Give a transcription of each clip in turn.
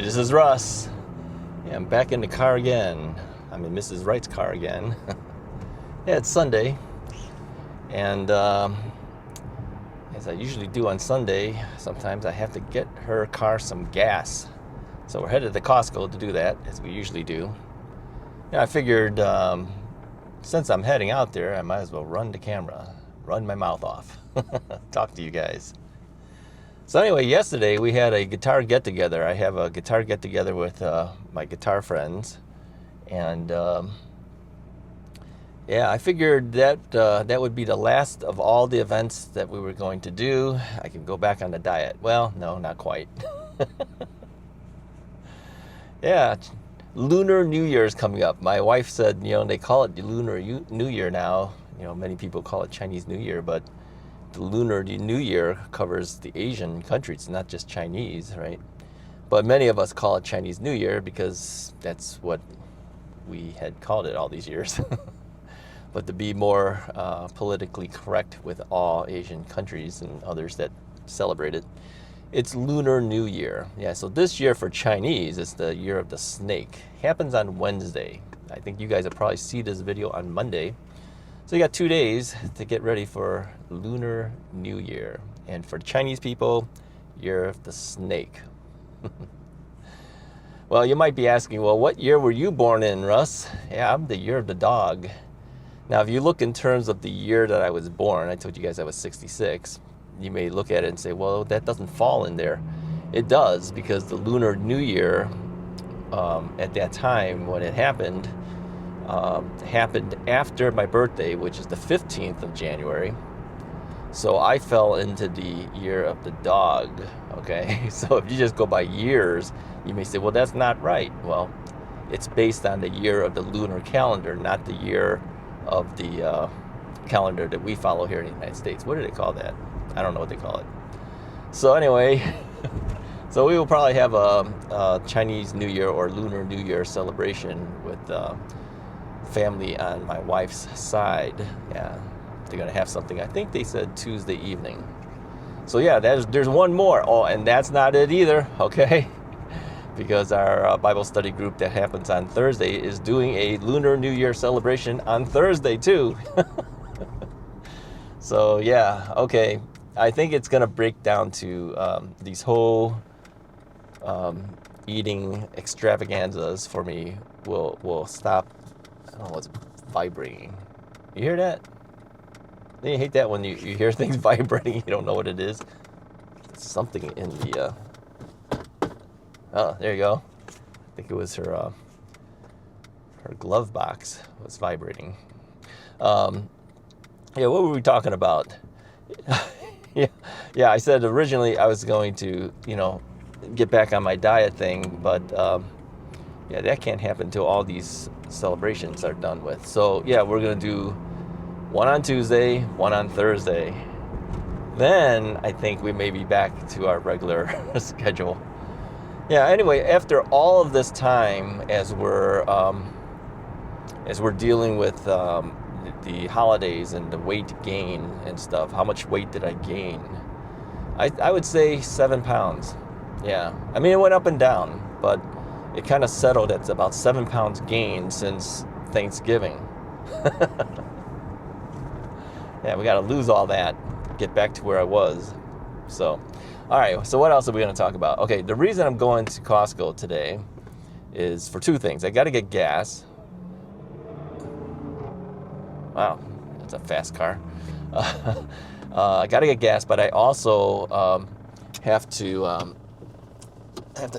this is Russ. Yeah, I'm back in the car again. I'm in Mrs. Wright's car again. Yeah, it's Sunday. And as I usually do on Sunday, sometimes I have to get her car some gas. So we're headed to Costco to do that, as we usually do. Yeah, I figured since I'm heading out there, I might as well run the camera, run my mouth off, talk to you guys. So anyway, yesterday we had a guitar get-together. I have a guitar get-together with my guitar friends. And yeah, I figured that that would be the last of all the events that we were going to do. I can go back on the diet. Well, no, not quite. Yeah, Lunar New Year is coming up. My wife said, they call it the Lunar New Year now. Many people call it Chinese New Year, but the Lunar New Year covers the Asian countries, not just Chinese, right? But many of us call it Chinese New Year because that's what we had called it all these years. But to be more politically correct with all Asian countries and others that celebrate it, it's Lunar New Year. Yeah, so this year for Chinese, it's the year of the snake. Happens on Wednesday. I think you guys will probably see this video on Monday. So you got 2 days to get ready for Lunar New Year. And for Chinese people, year of the snake. Well, you might be asking, well, what year were you born in, Russ? Yeah, I'm the year of the dog. Now, if you look in terms of the year that I was born, I told you guys I was 66. You may look at it and say, well, that doesn't fall in there. It does, because the Lunar New Year, at that time when it happened after my birthday, which is the 15th of January. So I fell into the year of the dog, okay? So if you just go by years, you may say, well, that's not right. Well, it's based on the year of the lunar calendar, not the year of the calendar that we follow here in the United States. What do they call that? I don't know what they call it. So anyway, so we will probably have a Chinese New Year or Lunar New Year celebration with family on my wife's side. Yeah, they're going to have something, I think they said Tuesday evening. So yeah, there's one more. Oh, and that's not it either, okay? Because our Bible study group that happens on Thursday is doing a Lunar New Year celebration on Thursday too. So yeah, okay. I think it's going to break down to these whole eating extravaganzas for me will stop. I don't know what's vibrating. You hear that? You hate that when you hear things vibrating, you don't know what it is. It's something in the... Oh, there you go. I think it was her glove box was vibrating. Yeah, what were we talking about? Yeah. I said originally I was going to, get back on my diet thing, but yeah, that can't happen until all these celebrations are done with. So yeah, we're gonna do one on Tuesday, one on Thursday. Then I think we may be back to our regular schedule. Yeah. Anyway, after all of this time, as we're dealing with the holidays and the weight gain and stuff, how much weight did I gain? I would say 7 pounds. Yeah, I mean, it went up and down, but it kind of settled at about 7 pounds gained since Thanksgiving. Yeah, we got to lose all that, get back to where I was. So, all right, so what else are we going to talk about? Okay, the reason I'm going to Costco today is for two things. I got to get gas. Wow, that's a fast car. I got to get gas, but I also have to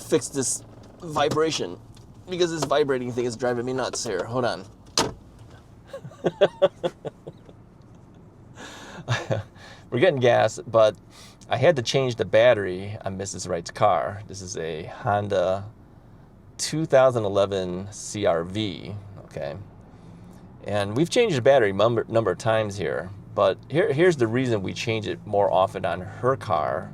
fix this vibration because this vibrating thing is driving me nuts here. Hold on. We're getting gas, but I had to change the battery on Mrs. Wright's car. This is a Honda 2011 CR-V, okay? And we've changed the battery number of times here, but here's the reason we change it more often on her car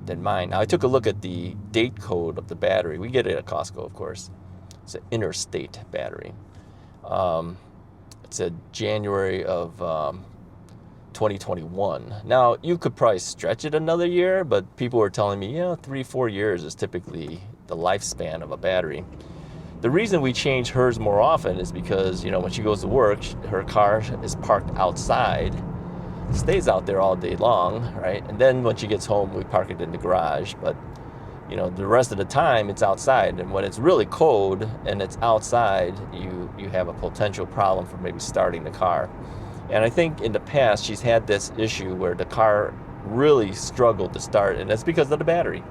than mine. Now, I took a look at the date code of the battery. We get it at Costco, of course. It's an interstate battery. It's a January of 2021. Now, you could probably stretch it another year, but people were telling me, 3-4 years is typically the lifespan of a battery. The reason we change hers more often is because, when she goes to work, her car is parked outside, stays out there all day long, right? And then when she gets home, we park it in the garage. But, the rest of the time it's outside. And when it's really cold and it's outside, you have a potential problem for maybe starting the car. And I think in the past, she's had this issue where the car really struggled to start, and that's because of the battery.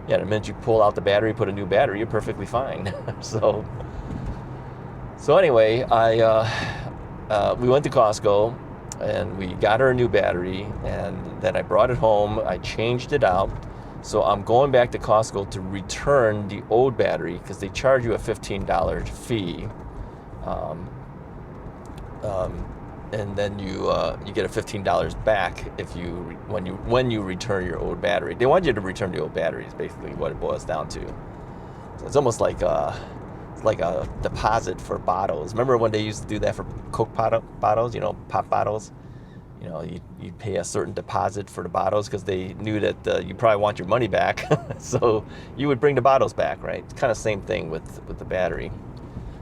Yeah, the minute you pull out the battery, put a new battery, you're perfectly fine. So anyway, we went to Costco, and we got her a new battery, and then I brought it home. I changed it out. So I'm going back to Costco to return the old battery because they charge you a $15 fee. And then you get a $15 back when you return your old battery. They want you to return the old battery is basically what it boils down to. So it's almost like a deposit for bottles. Remember when they used to do that for Coke bottles, pop bottles? You pay a certain deposit for the bottles because they knew that you probably want your money back. So you would bring the bottles back, right? It's kind of the same thing with the battery.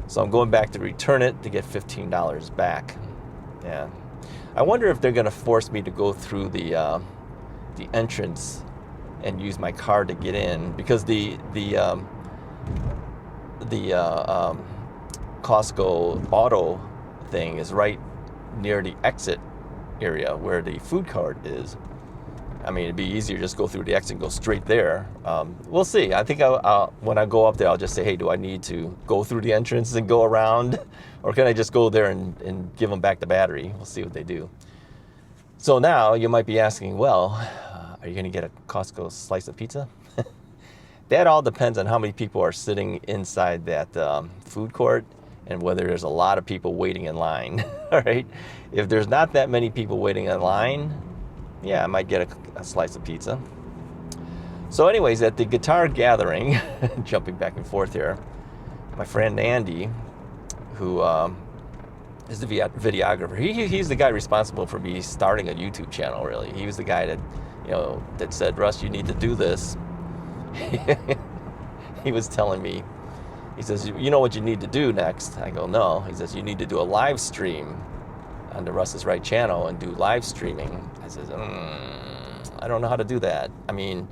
So I'm going back to return it to get $15 back. Yeah, I wonder if they're going to force me to go through the entrance and use my card to get in, because the Costco auto thing is right near the exit area where the food cart is. I mean, it'd be easier just go through the exit and go straight there. We'll see. I think when I go up there, I'll just say, hey, do I need to go through the entrance and go around? Or can I just go there and give them back the battery? We'll see what they do. So now you might be asking, well, are you going to get a Costco slice of pizza? That all depends on how many people are sitting inside that food court and whether there's a lot of people waiting in line. All right. If there's not that many people waiting in line, yeah, I might get a slice of pizza. So anyways, at the guitar gathering, jumping back and forth here, my friend Andy, who is the videographer, he's the guy responsible for me starting a YouTube channel, really. He was the guy that, that said, Russ, you need to do this. He was telling me, he says, you know what you need to do next? I go, no. He says, you need to do a live stream on the Russ's Right channel and do live streaming. I says, I don't know how to do that. I mean,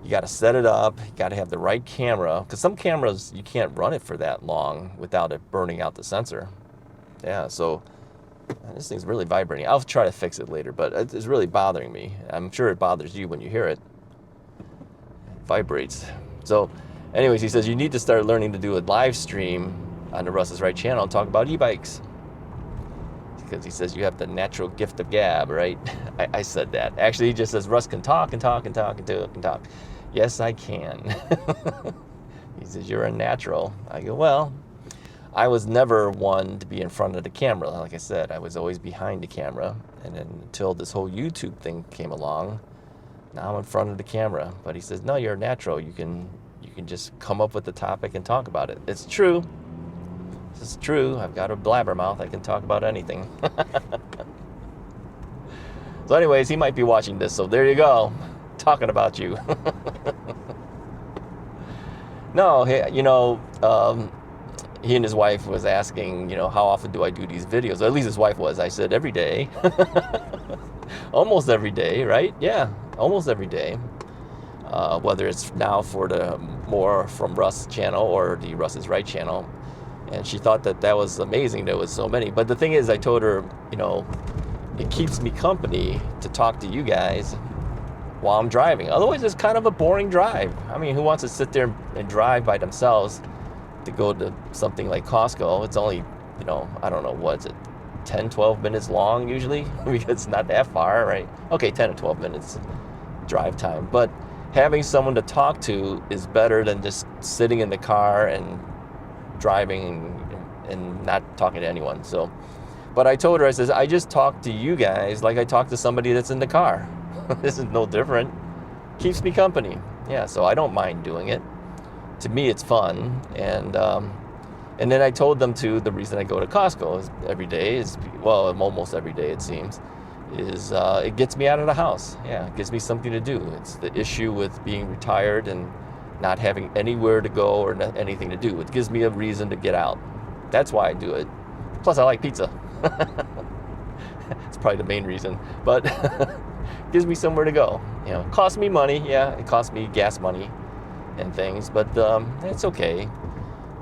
you got to set it up. You got to have the right camera, because some cameras, you can't run it for that long without it burning out the sensor. Yeah, so this thing's really vibrating. I'll try to fix it later, but it's really bothering me. I'm sure it bothers you when you hear it. It vibrates. So anyways, he says, you need to start learning to do a live stream on the Russ's Right channel and talk about e-bikes. Because he says you have the natural gift of gab, right? I said that. Actually, he just says, Russ can talk and talk and talk and talk. Yes, I can. He says, you're a natural. I go, well, I was never one to be in front of the camera. Like I said, I was always behind the camera. And then until this whole YouTube thing came along, now I'm in front of the camera. But he says, no, you're a natural. You can just come up with the topic and talk about it. It's true. This is true. I've got a blabbermouth. I can talk about anything. So anyways, he might be watching this. So there you go. Talking about you. No, he and his wife was asking, how often do I do these videos? Or at least his wife was. I said, every day. Almost every day, right? Yeah, almost every day. Whether it's now for the More from Russ channel or the Russ's Right channel. And she thought that was amazing. There was so many. But the thing is, I told her, it keeps me company to talk to you guys while I'm driving. Otherwise, it's kind of a boring drive. I mean, who wants to sit there and drive by themselves to go to something like Costco? It's only, I don't know, what is it, 10, 12 minutes long usually? Because it's not that far, right? Okay, 10 or 12 minutes drive time. But having someone to talk to is better than just sitting in the car and driving and not talking to anyone. So, but I told her, I says, I just talk to you guys like I talk to somebody that's in the car. This is no different. Keeps me company. Yeah, so I don't mind doing it. To me, it's fun. And then I told them too, the reason I go to Costco every day is, well, almost every day it seems, is it gets me out of the house. Yeah, it gives me something to do. It's the issue with being retired and not having anywhere to go or anything to do. It gives me a reason to get out. That's why I do it. Plus, I like pizza. It's probably the main reason, but gives me somewhere to go. You know, it costs me money. Yeah, it costs me gas money and things, but it's okay.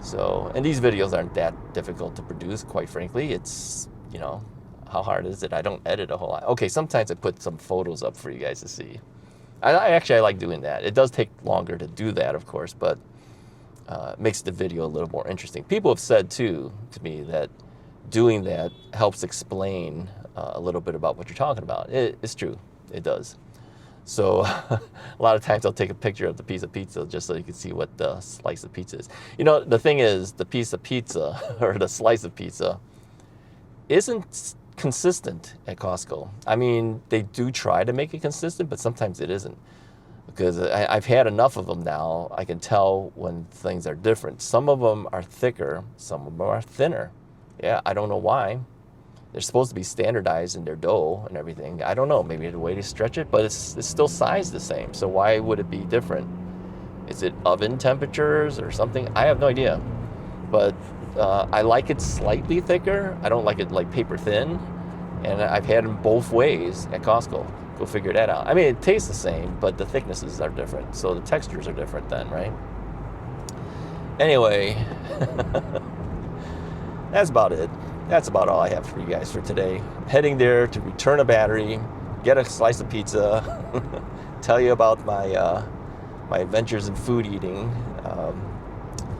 So, and these videos aren't that difficult to produce, quite frankly. It's, you know, how hard is it? I don't edit a whole lot. Okay, sometimes I put some photos up for you guys to see. I like doing that. It does take longer to do that, of course, but it makes the video a little more interesting. People have said, too, to me that doing that helps explain a little bit about what you're talking about. It's true. It does. So a lot of times I'll take a picture of the piece of pizza just so you can see what the slice of pizza is. You know, the thing is, the piece of pizza or the slice of pizza isn't consistent at Costco. I mean, they do try to make it consistent, but sometimes it isn't. Because I've had enough of them now, I can tell when things are different. Some of them are thicker, some of them are thinner. Yeah, I don't know why. They're supposed to be standardized in their dough and everything. I don't know, maybe the way to stretch it, but it's still sized the same. So why would it be different? Is it oven temperatures or something? I have no idea. But I like it slightly thicker. I don't like it like paper thin. And I've had them both ways at Costco. Go figure that out. I mean, it tastes the same, but the thicknesses are different. So the textures are different then, right? Anyway, that's about it. That's about all I have for you guys for today. Heading there to return a battery, get a slice of pizza, tell you about my my adventures in food eating.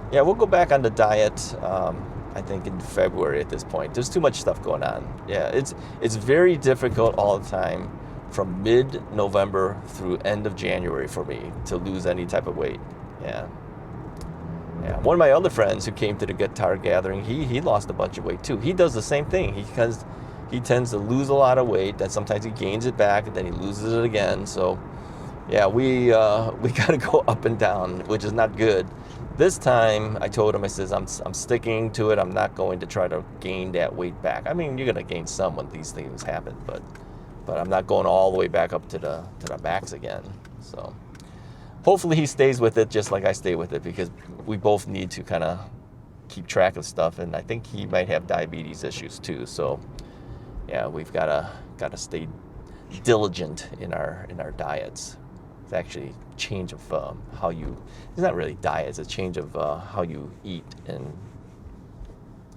Yeah, we'll go back on the diet, I think in February at this point. There's too much stuff going on. Yeah, it's very difficult all the time from mid-November through end of January for me to lose any type of weight. Yeah. Yeah, one of my other friends who came to the guitar gathering, he lost a bunch of weight too. He does the same thing. He tends to lose a lot of weight, then sometimes he gains it back, and then he loses it again. So, yeah, we got to go up and down, which is not good. This time, I told him, I says, I'm sticking to it. I'm not going to try to gain that weight back. I mean, you're going to gain some when these things happen, but I'm not going all the way back up to the max again. So. Hopefully he stays with it just like I stay with it, because we both need to kind of keep track of stuff, and I think he might have diabetes issues too. So yeah, we've got to stay diligent in our diets. It's actually a change of how you. It's not really diet. It's a change of how you eat, and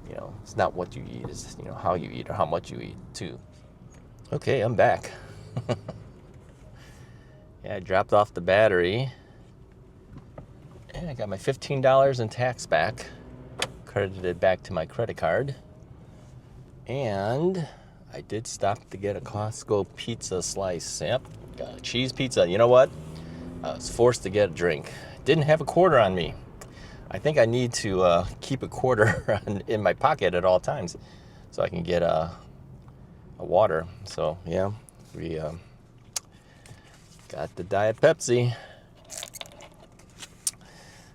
you know, it's not what you eat. It's, you know, how you eat or how much you eat too. Okay, I'm back. Yeah, I dropped off the battery. And I got my $15 in tax back, credited back to my credit card. And I did stop to get a Costco pizza slice. Yep, got a cheese pizza. You know what? I was forced to get a drink. Didn't have a quarter on me. I think I need to keep a quarter in my pocket at all times so I can get a water. So, yeah, we got the Diet Pepsi.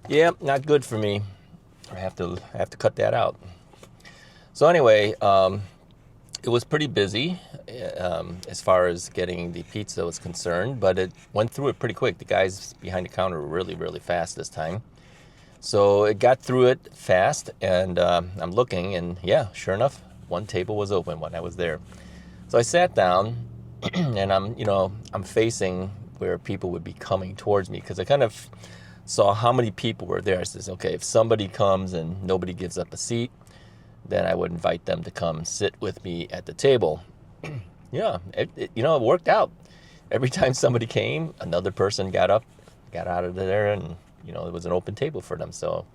Yeah, not good for me. I have to cut that out. So anyway, it was pretty busy as far as getting the pizza was concerned, but it went through it pretty quick. The guys behind the counter were really, really fast this time. So it got through it fast, and I'm looking, and yeah, sure enough, one table was open when I was there. So I sat down, and I'm facing where people would be coming towards me, because I kind of saw how many people were there. I says, okay, if somebody comes and nobody gives up a seat, then I would invite them to come sit with me at the table. Yeah, it worked out. Every time somebody came, another person got up, got out of there, and it was an open table for them. So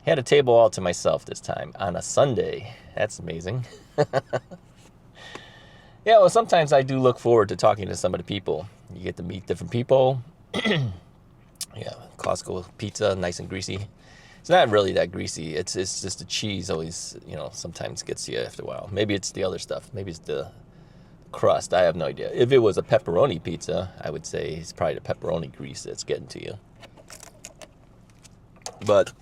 I had a table all to myself this time on a Sunday. That's amazing. Yeah, well, sometimes I do look forward to talking to some of the people. You get to meet different people. Yeah, Costco pizza, nice and greasy. It's not really that greasy. It's just the cheese always, sometimes gets you after a while. Maybe it's the other stuff. Maybe it's the crust. I have no idea. If it was a pepperoni pizza, I would say it's probably the pepperoni grease that's getting to you. But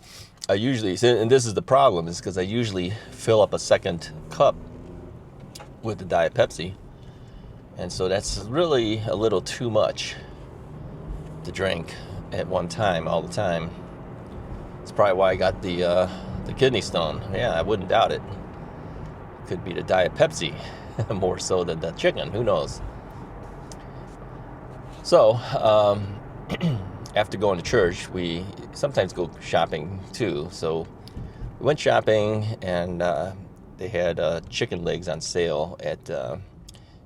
I usually, and this is the problem, is because I usually fill up a second cup with the Diet Pepsi. And so that's really a little too much to drink. at one time, all the time. It's probably why I got the kidney stone. Yeah, I wouldn't doubt it. Could be the Diet Pepsi more so than the chicken. Who knows? So, after going to church, we sometimes go shopping too. So we went shopping, and they had chicken legs on sale at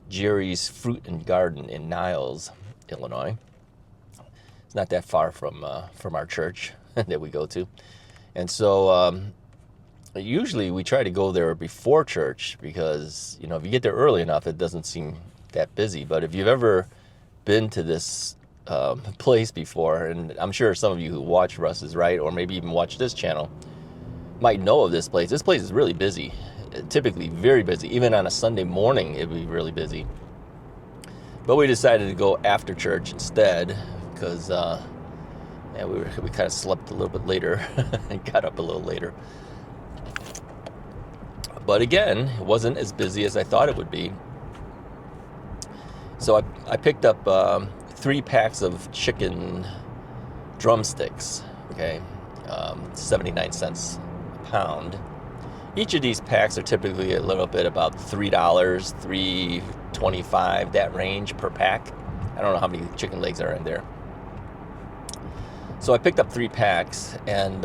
Jerry's Fruit and Garden in Niles, Illinois. It's not that far from our church that we go to. And so usually we try to go there before church because, if you get there early enough, it doesn't seem that busy. But if you've ever been to this place before, and I'm sure some of you who watch Russ is Right, or maybe even watch this channel, might know of this place. This place is really busy, typically very busy. Even on a Sunday morning, it'd be really busy. But we decided to go after church instead because we kind of slept a little bit later and got up a little later. But again, it wasn't as busy as I thought it would be. So I picked up 3 packs of chicken drumsticks, okay, 79 cents a pound. Each of these packs are typically a little bit about $3, $3.25, that range per pack. I don't know how many chicken legs are in there. So I picked up 3 packs, and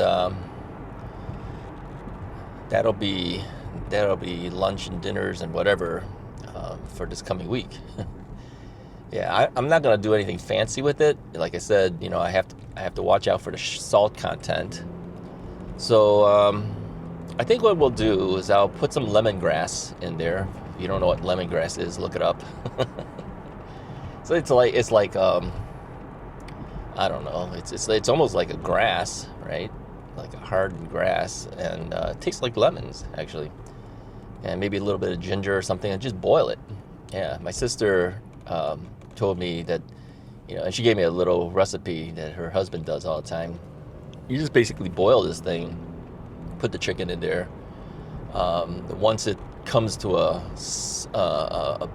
that'll be lunch and dinners and whatever for this coming week. Yeah, I'm not gonna do anything fancy with it. Like I said, I have to watch out for the salt content. So I think what we'll do is I'll put some lemongrass in there. If you don't know what lemongrass is, look it up. So it's like I don't know. It's almost like a grass, right? Like a hardened grass, and it tastes like lemons actually, and maybe a little bit of ginger or something, and just boil it. Yeah, my sister told me that, and she gave me a little recipe that her husband does all the time. You just basically boil this thing, put the chicken in there. Once it comes to a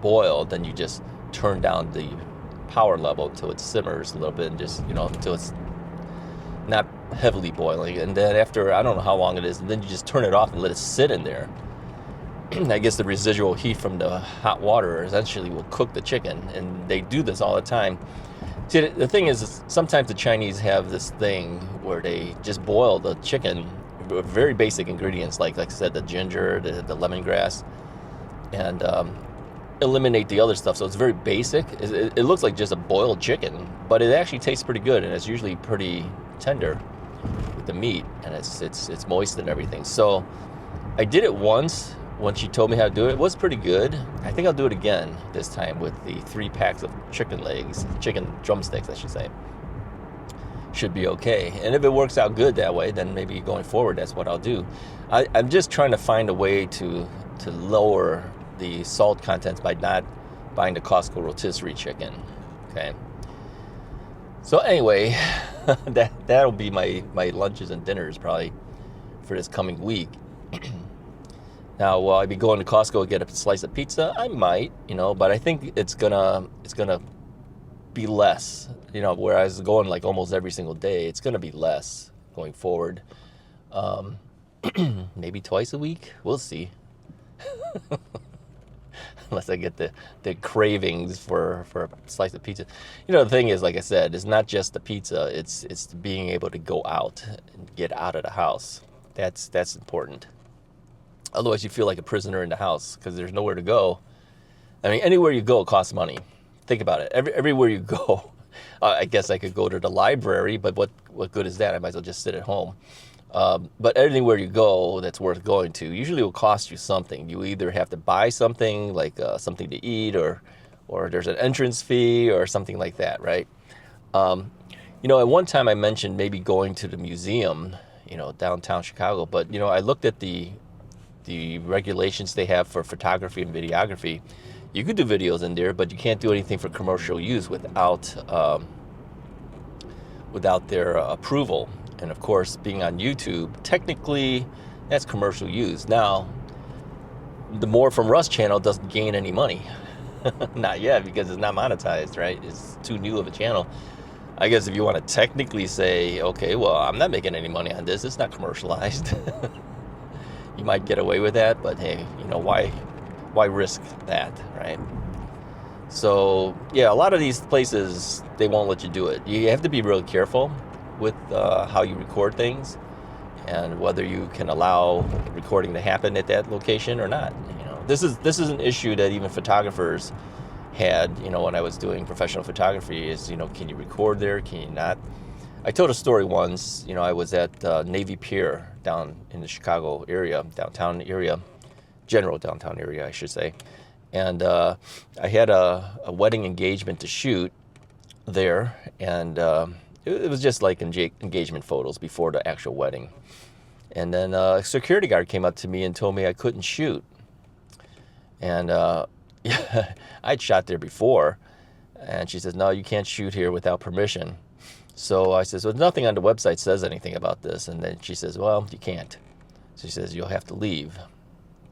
boil, then you just turn down the power level until it simmers a little bit, and just until it's not heavily boiling. And then after, I don't know how long it is, and then you just turn it off and let it sit in there. I guess the residual heat from the hot water essentially will cook the chicken, and they do this all the time. See, the thing is sometimes the Chinese have this thing where they just boil the chicken with very basic ingredients, like I said, the ginger, the lemongrass, and eliminate the other stuff. So it's very basic. It looks like just a boiled chicken, but it actually tastes pretty good, and it's usually pretty tender with the meat, and it's moist and everything. So I did it once when she told me how to do it. It was pretty good. I think I'll do it again this time with the 3 packs of chicken drumsticks, I should say. Should be okay. And if it works out good that way, then maybe going forward, that's what I'll do. I'm just trying to find a way to lower the salt contents by not buying the Costco rotisserie chicken. Okay. So anyway, that'll be my lunches and dinners probably for this coming week. Now, will I be going to Costco to get a slice of pizza? I might, but I think it's gonna be less. Whereas going like almost every single day, it's gonna be less going forward. Maybe twice a week. We'll see. Unless I get the cravings for a slice of pizza. The thing is, like I said, it's not just the pizza. It's being able to go out and get out of the house. That's important. Otherwise, you feel like a prisoner in the house because there's nowhere to go. I mean, anywhere you go costs money. Think about it. Everywhere you go, I guess I could go to the library, but what good is that? I might as well just sit at home. But anywhere you go that's worth going to usually will cost you something. You either have to buy something, like something to eat, or there's an entrance fee or something like that, right? At one time I mentioned maybe going to the museum, downtown Chicago, but I looked at the regulations they have for photography and videography. You could do videos in there, but you can't do anything for commercial use without their approval. And of course, being on YouTube, technically that's commercial use. Now, the More From Russ channel doesn't gain any money. Not yet, because it's not monetized, right? It's too new of a channel. I guess if you want to technically say, okay, well, I'm not making any money on this. It's not commercialized. You might get away with that, but hey, why risk that, right? So yeah, a lot of these places, they won't let you do it. You have to be really careful with how you record things and whether you can allow recording to happen at that location or not. This is an issue that even photographers had, when I was doing professional photography is, can you record there? Can you not? I told a story once, I was at Navy Pier down in the Chicago area, downtown area, general downtown area, I should say. And I had a wedding engagement to shoot there. And it was just like engagement photos before the actual wedding. And then a security guard came up to me and told me I couldn't shoot. And I'd shot there before, and she says, no, you can't shoot here without permission. So I says, well, nothing on the website says anything about this. And then she says, well, you can't. She says, you'll have to leave.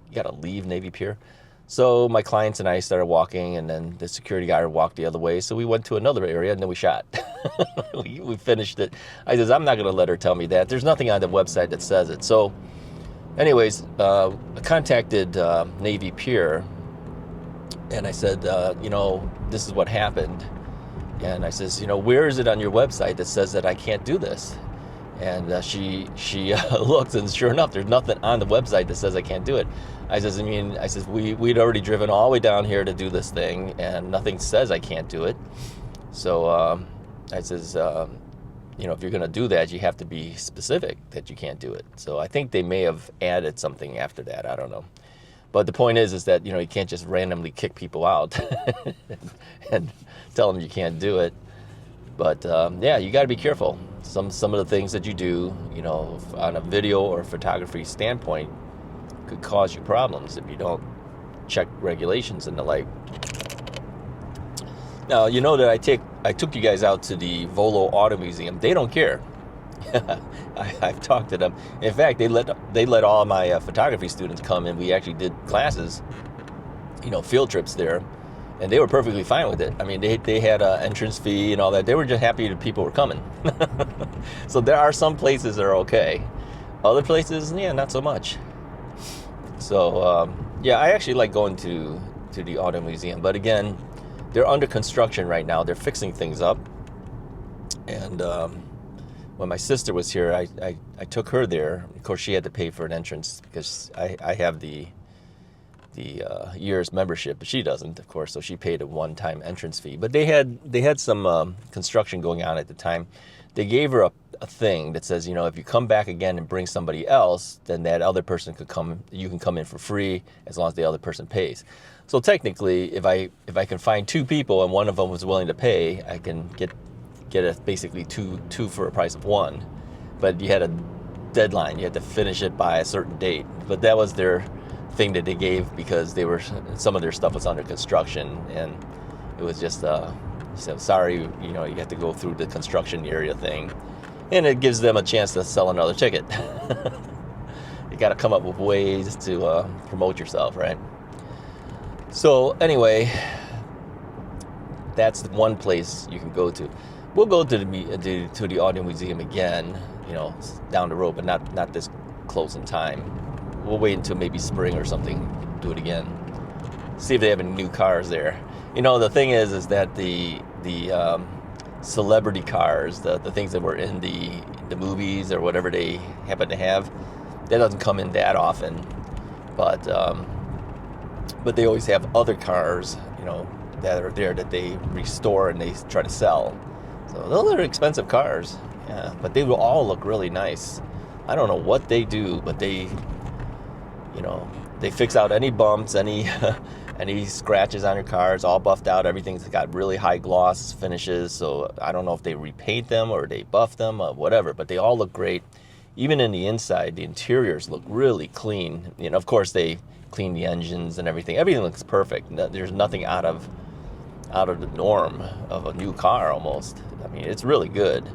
You got to leave Navy Pier? So my clients and I started walking, and then the security guard walked the other way. So we went to another area, and then we shot. we finished it. I says, I'm not going to let her tell me that. There's nothing on the website that says it. So anyways, I contacted Navy Pier, and I said, this is what happened. And I says, where is it on your website that says that I can't do this? And she looks, and sure enough, there's nothing on the website that says I can't do it. I says, we'd already driven all the way down here to do this thing, and nothing says I can't do it. So I says, if you're going to do that, you have to be specific that you can't do it. So I think they may have added something after that. I don't know. But the point is that, you can't just randomly kick people out and tell them you can't do it. But you got to be careful. Some of the things that you do, on a video or photography standpoint, could cause you problems if you don't check regulations and the like. Now, that I took you guys out to the Volo Auto Museum. They don't care. I've talked to them. In fact, they let all my photography students come, and we actually did classes, field trips there, and they were perfectly fine with it. I mean, they had an entrance fee and all that. They were just happy that people were coming. So there are some places that are okay. Other places, not so much. So I actually like going to the auto museum, but again, they're under construction right now. They're fixing things up, and when my sister was here, I took her there. Of course, she had to pay for an entrance because I have the year's membership, but she doesn't, of course. So she paid a one-time entrance fee. But they had some construction going on at the time. They gave her a thing that says, if you come back again and bring somebody else, then that other person could come. You can come in for free as long as the other person pays. So technically, if I can find two people and one of them was willing to pay, I can get basically two for a price of one. But you had a deadline. You had to finish it by a certain date. But that was their thing that they gave because some of their stuff was under construction, and it was just so sorry, you have to go through the construction area thing, and it gives them a chance to sell another ticket. You got to come up with ways to promote yourself, right? So anyway, that's one place you can go to. We'll go to the audio museum again, down the road, but not this close in time. We'll wait until maybe spring or something, do it again. See if they have any new cars there. The thing is that the celebrity cars, the things that were in the movies or whatever they happen to have, that doesn't come in that often. But they always have other cars, that are there that they restore and they try to sell. So those are expensive cars, yeah, but they will all look really nice. I don't know what they do, but they fix out any bumps, any scratches on your cars, all buffed out. Everything's got really high gloss finishes. So I don't know if they repaint them or they buff them or whatever, but they all look great. Even in the inside, the interiors look really clean. Of course, they clean the engines and everything. Everything looks perfect. There's nothing out of the norm of a new car almost. I mean, it's really good,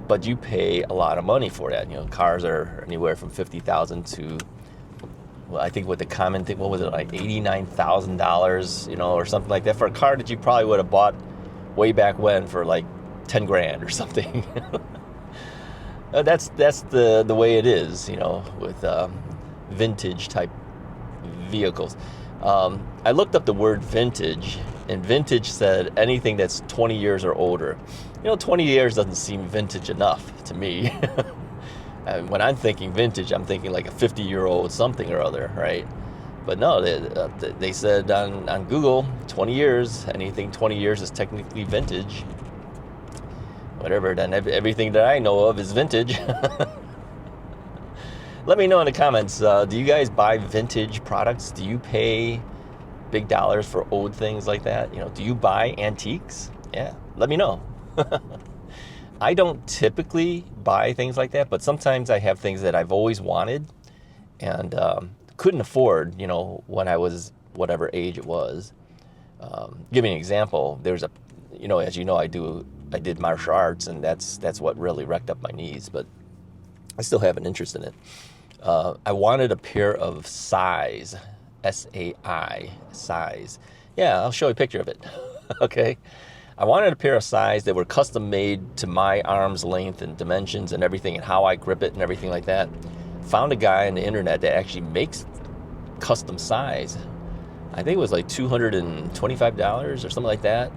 but you pay a lot of money for that. Cars are anywhere from $50,000 to, well, I think with the common thing, what was it, like $89,000, or something like that, for a car that you probably would have bought way back when for like 10 grand or something. That's the way it is, with vintage type vehicles. I looked up the word vintage, and vintage said anything that's 20 years or older. 20 years doesn't seem vintage enough to me. When I'm thinking vintage, I'm thinking like a 50-year-old something or other, right? But no, they said on Google, 20 years, anything 20 years is technically vintage. Whatever, then everything that I know of is vintage. Let me know in the comments, do you guys buy vintage products? Do you pay big dollars for old things like that? Do you buy antiques? Yeah, let me know. I don't typically buy things like that, but sometimes I have things that I've always wanted and couldn't afford, when I was whatever age it was. Give me an example. There's as you know, I did martial arts, and that's what really wrecked up my knees, but I still have an interest in it. I wanted a pair of size, S-A-I, size. Yeah, I'll show you a picture of it. Okay. I wanted a pair of size that were custom made to my arm's length and dimensions and everything, and how I grip it and everything like that. Found a guy on the internet that actually makes custom size. I think it was like $225 or something like that.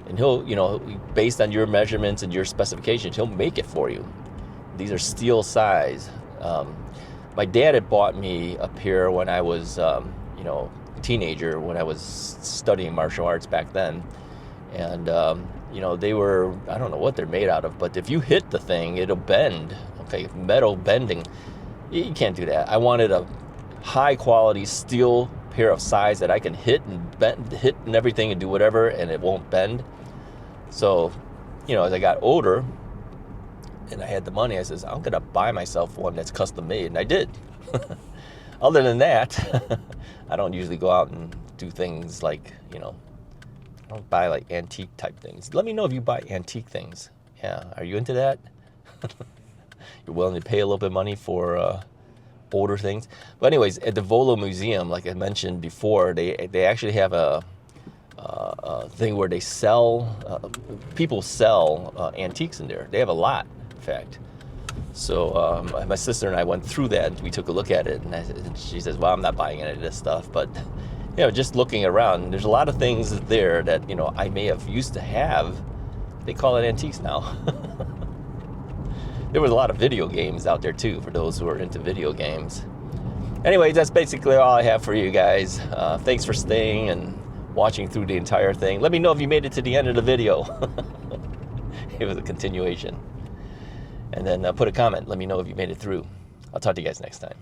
And he'll, based on your measurements and your specifications, he'll make it for you. These are steel size. My dad had bought me a pair when I was, teenager, when I was studying martial arts back then. And, they were, I don't know what they're made out of, but if you hit the thing, it'll bend. Okay, metal bending. You can't do that. I wanted a high quality steel pair of size that I can hit and everything and do whatever, and it won't bend. So, as I got older and I had the money, I says, I'm going to buy myself one that's custom made. And I did. Other than that, I don't usually go out and do things like, I don't buy like antique type things. Let me know if you buy antique things. Yeah. Are you into that? You're willing to pay a little bit of money for older things. But anyways, at the Volo Museum, like I mentioned before, they actually have a thing where they sell, people sell antiques in there. They have a lot, in fact. So my sister and I went through that, and we took a look at it, and she says, well, I'm not buying any of this stuff, but just looking around, there's a lot of things there that, I may have used to have. They call it antiques now. There was a lot of video games out there too, for those who are into video games. Anyways, that's basically all I have for you guys. Thanks for staying and watching through the entire thing. Let me know if you made it to the end of the video. It was a continuation. And then put a comment. Let me know if you made it through. I'll talk to you guys next time.